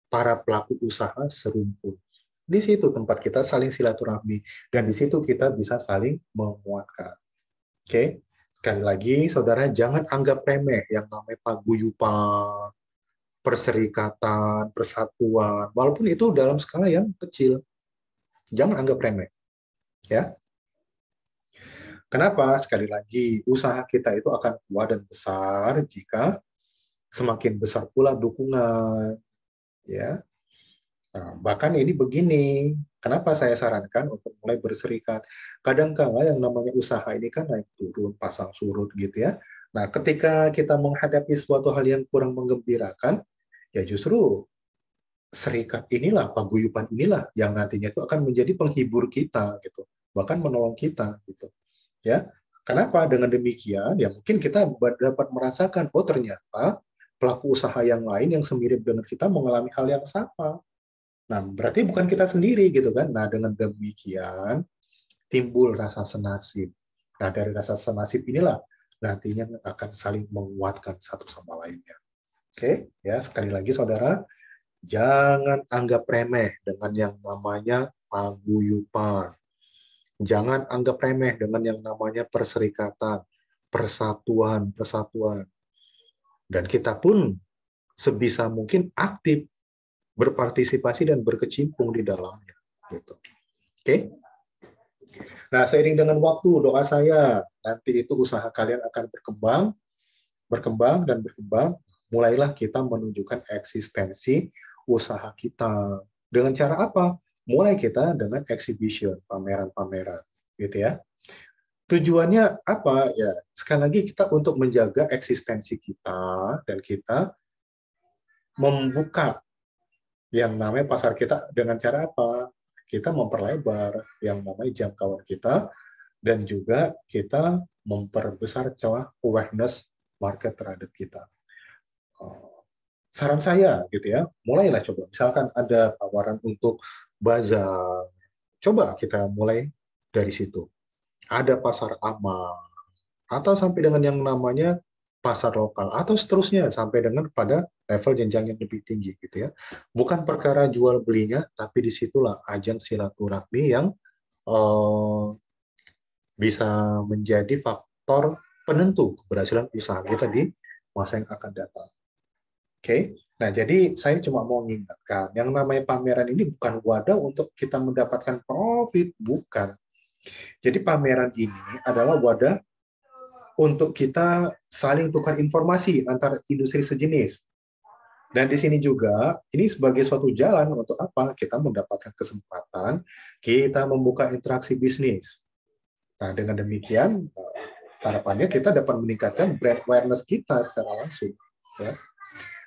para pelaku usaha serumpun. Di situ tempat kita saling silaturahmi dan di situ kita bisa saling menguatkan. Oke, sekali lagi saudara jangan anggap remeh yang namanya paguyuban, perserikatan, persatuan, walaupun itu dalam skala yang kecil. Jangan anggap remeh, ya. Kenapa? Sekali lagi, usaha kita itu akan kuat dan besar jika semakin besar pula dukungan, ya. Nah, bahkan ini begini, kenapa saya sarankan untuk mulai berserikat? Kadang-kala yang namanya usaha ini kan naik turun, pasang surut gitu ya. Nah, ketika kita menghadapi suatu hal yang kurang menggembirakan, ya justru serikat inilah, paguyuban inilah yang nantinya itu akan menjadi penghibur kita gitu, bahkan menolong kita gitu. Ya, kenapa? Dengan demikian, ya mungkin kita dapat merasakan, oh ternyata pelaku usaha yang lain yang semirip dengan kita mengalami hal yang sama. Nah, berarti bukan kita sendiri gitu kan. Nah, dengan demikian timbul rasa senasib. Nah, dari rasa senasib inilah nantinya akan saling menguatkan satu sama lainnya. Oke, ya sekali lagi saudara, jangan anggap remeh dengan yang namanya paguyuban. Jangan anggap remeh dengan yang namanya perserikatan, persatuan. Dan kita pun sebisa mungkin aktif berpartisipasi dan berkecimpung di dalamnya. Gitu. Oke? Nah, seiring dengan waktu, doa saya nanti itu usaha kalian akan berkembang. Mulailah kita menunjukkan eksistensi usaha kita. Dengan cara apa? Mulai kita dengan exhibition, pameran-pameran, gitu ya. Tujuannya apa? Ya, sekali lagi kita untuk menjaga eksistensi kita dan kita membuka yang namanya pasar kita dengan cara apa? Kita memperlebar yang namanya jangkauan kita dan juga kita memperbesar celah awareness market terhadap kita. Saran saya gitu ya, mulailah coba. Misalkan ada tawaran untuk bazar, coba kita mulai dari situ. Ada pasar amal, atau sampai dengan yang namanya pasar lokal, atau seterusnya sampai dengan pada level jenjang yang lebih tinggi gitu ya. Bukan perkara jual belinya, tapi disitulah ajang silaturahmi yang eh, bisa menjadi faktor penentu keberhasilan usaha kita di masa yang akan datang. Oke, nah jadi saya cuma mau mengingatkan, yang namanya pameran ini bukan wadah untuk kita mendapatkan profit, bukan. Jadi pameran ini adalah wadah untuk kita saling tukar informasi antar industri sejenis. Dan di sini juga, ini sebagai suatu jalan untuk apa? Kita mendapatkan kesempatan, kita membuka interaksi bisnis. Nah, dengan demikian, harapannya kita dapat meningkatkan brand awareness kita secara langsung. Ya.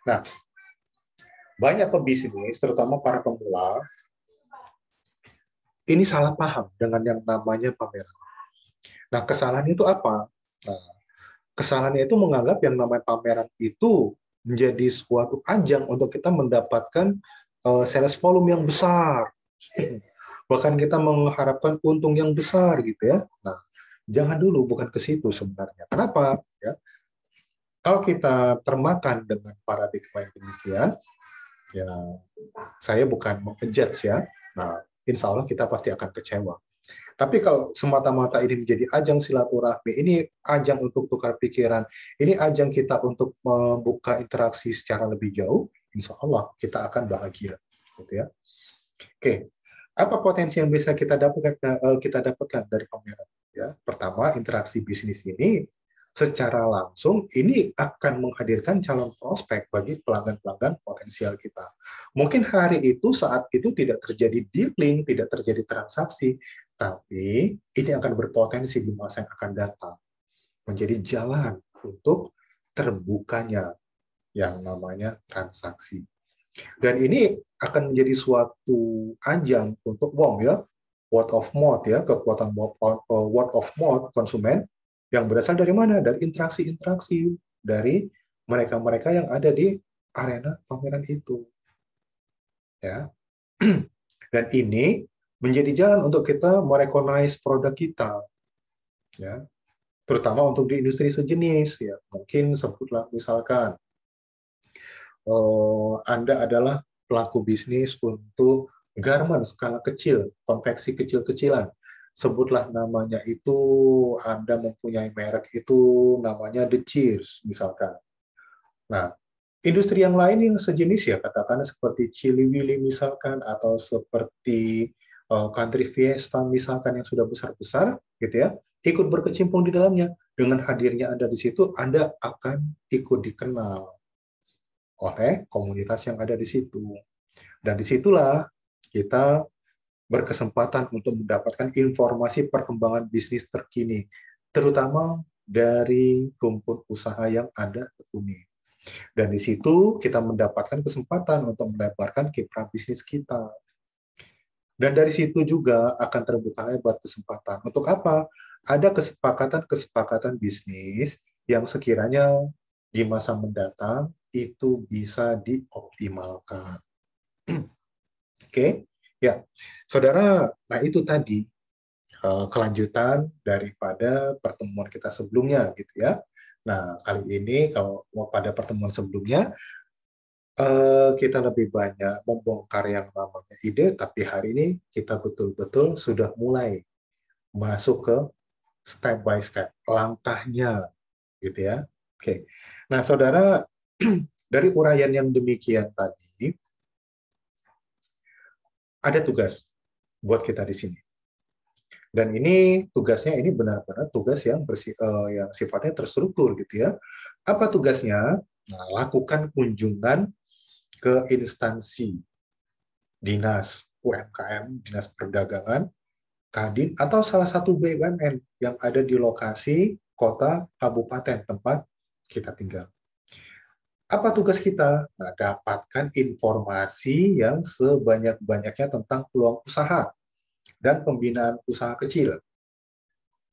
Nah, banyak pebisnis, terutama para pemula, ini salah paham dengan yang namanya pameran. Nah, kesalahan itu apa? Nah, kesalahannya itu menganggap yang namanya pameran itu menjadi suatu ajang untuk kita mendapatkan sales volume yang besar. Bahkan kita mengharapkan untung yang besar gitu ya. Nah, jangan dulu, bukan ke situ sebenarnya. Kenapa? Ya, kalau kita termakan dengan paradigma yang demikian, ya saya bukan menghujat ya. Nah, insya Allah kita pasti akan kecewa. Tapi kalau semata-mata ini menjadi ajang silaturahmi, ini ajang untuk tukar pikiran, ini ajang kita untuk membuka interaksi secara lebih jauh, insya Allah kita akan bahagia. Gitu ya. Oke, apa potensi yang bisa kita dapatkan dari pameran? Ya, pertama, interaksi bisnis ini secara langsung ini akan menghadirkan calon prospek bagi pelanggan-pelanggan potensial kita. Mungkin hari itu, saat itu tidak terjadi dealing, tidak terjadi transaksi, tapi ini akan berpotensi di masa yang akan datang menjadi jalan untuk terbukanya yang namanya transaksi. Dan ini akan menjadi suatu ajang untuk word of mouth ya, kekuatan word of mouth konsumen yang berasal dari mana? Dari interaksi-interaksi dari mereka-mereka yang ada di arena pameran itu. Ya. Dan ini menjadi jalan untuk kita merecognize produk kita. Ya. Terutama untuk di industri sejenis ya. Mungkin sebutlah misalkan Anda adalah pelaku bisnis untuk garment skala kecil, konveksi kecil-kecilan. Sebutlah namanya itu, Anda mempunyai merek itu namanya The Cheers, misalkan. Nah, industri yang lain yang sejenis ya, katakanlah seperti Chili Willy misalkan, atau seperti Country Fiesta misalkan yang sudah besar-besar, gitu ya, ikut berkecimpung di dalamnya. Dengan hadirnya Anda di situ, Anda akan ikut dikenal oleh komunitas yang ada di situ. Dan disitulah kita berkesempatan untuk mendapatkan informasi perkembangan bisnis terkini, terutama dari rumput usaha yang Anda tekuni. Dan di situ kita mendapatkan kesempatan untuk melebarkan kiprah bisnis kita. Dan dari situ juga akan terbuka lebar kesempatan. Untuk apa? Ada kesepakatan-kesepakatan bisnis yang sekiranya di masa mendatang itu bisa dioptimalkan. Oke, ya, saudara. Nah itu tadi kelanjutan daripada pertemuan kita sebelumnya, gitu ya. Nah kali ini kalau pada pertemuan sebelumnya kita lebih banyak membongkar yang namanya ide, tapi hari ini kita betul-betul sudah mulai masuk ke step by step langkahnya, gitu ya. Oke, nah saudara, dari uraian yang demikian tadi, ada tugas buat kita di sini. Dan ini tugasnya ini benar-benar tugas yang yang sifatnya terstruktur gitu ya. Apa tugasnya? Nah, lakukan kunjungan ke instansi dinas UMKM, dinas perdagangan, Kadin, atau salah satu BUMN yang ada di lokasi kota, kabupaten tempat kita tinggal. Apa tugas kita? Nah, dapatkan informasi yang sebanyak-banyaknya tentang peluang usaha dan pembinaan usaha kecil.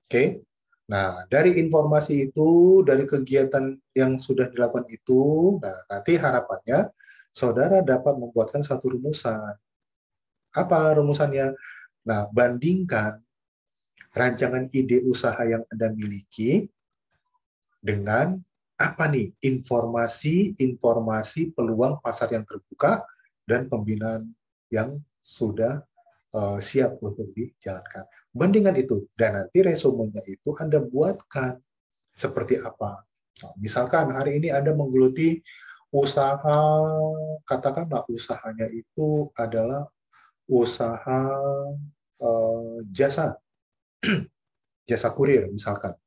Oke. Nah, dari informasi itu, dari kegiatan yang sudah dilakukan itu, nah nanti harapannya saudara dapat membuatkan satu rumusan. Apa rumusannya? Nah, bandingkan rancangan ide usaha yang Anda miliki dengan apa nih informasi peluang pasar yang terbuka dan pembinaan yang sudah siap untuk dijalankan. Bandingkan itu, dan nanti resumenya itu Anda buatkan seperti apa. Nah, misalkan hari ini Anda menggeluti usaha, katakanlah usahanya itu adalah usaha jasa, jasa kurir misalkan.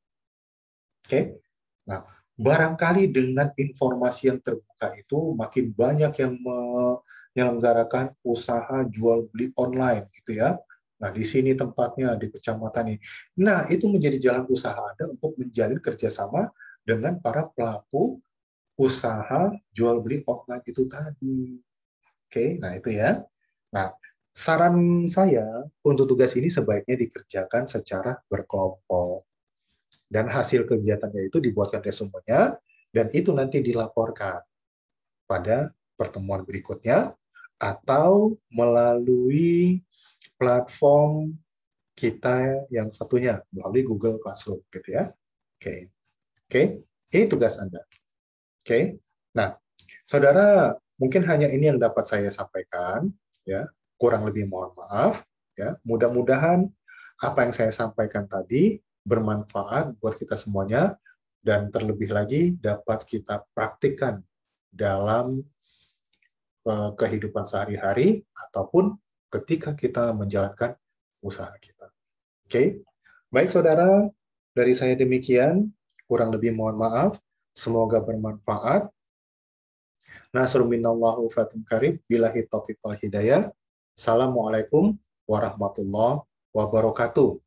Oke, nah barangkali dengan informasi yang terbuka itu makin banyak yang menyelenggarakan usaha jual beli online gitu ya. Nah di sini tempatnya di kecamatan ini. Nah itu menjadi jalan usaha Anda untuk menjalin kerjasama dengan para pelaku usaha jual beli online itu tadi. Oke, nah itu ya. Nah saran saya untuk tugas ini sebaiknya dikerjakan secara berkelompok. Dan hasil kegiatannya itu dibuatkan resumenya, dan itu nanti dilaporkan pada pertemuan berikutnya, atau melalui platform kita yang satunya, melalui Google Classroom, gitu ya. Oke, oke, ini tugas Anda. Oke, nah, saudara, mungkin hanya ini yang dapat saya sampaikan, ya. Kurang lebih mohon maaf, ya. Mudah-mudahan apa yang saya sampaikan tadi bermanfaat buat kita semuanya, dan terlebih lagi dapat kita praktikkan dalam kehidupan sehari-hari ataupun ketika kita menjalankan usaha kita. Oke, baik saudara, dari saya demikian. Kurang lebih mohon maaf. Semoga bermanfaat. Nasrun minallahu fatum karib. Billahi taufiq wal hidayah. Assalamualaikum warahmatullahi wabarakatuh.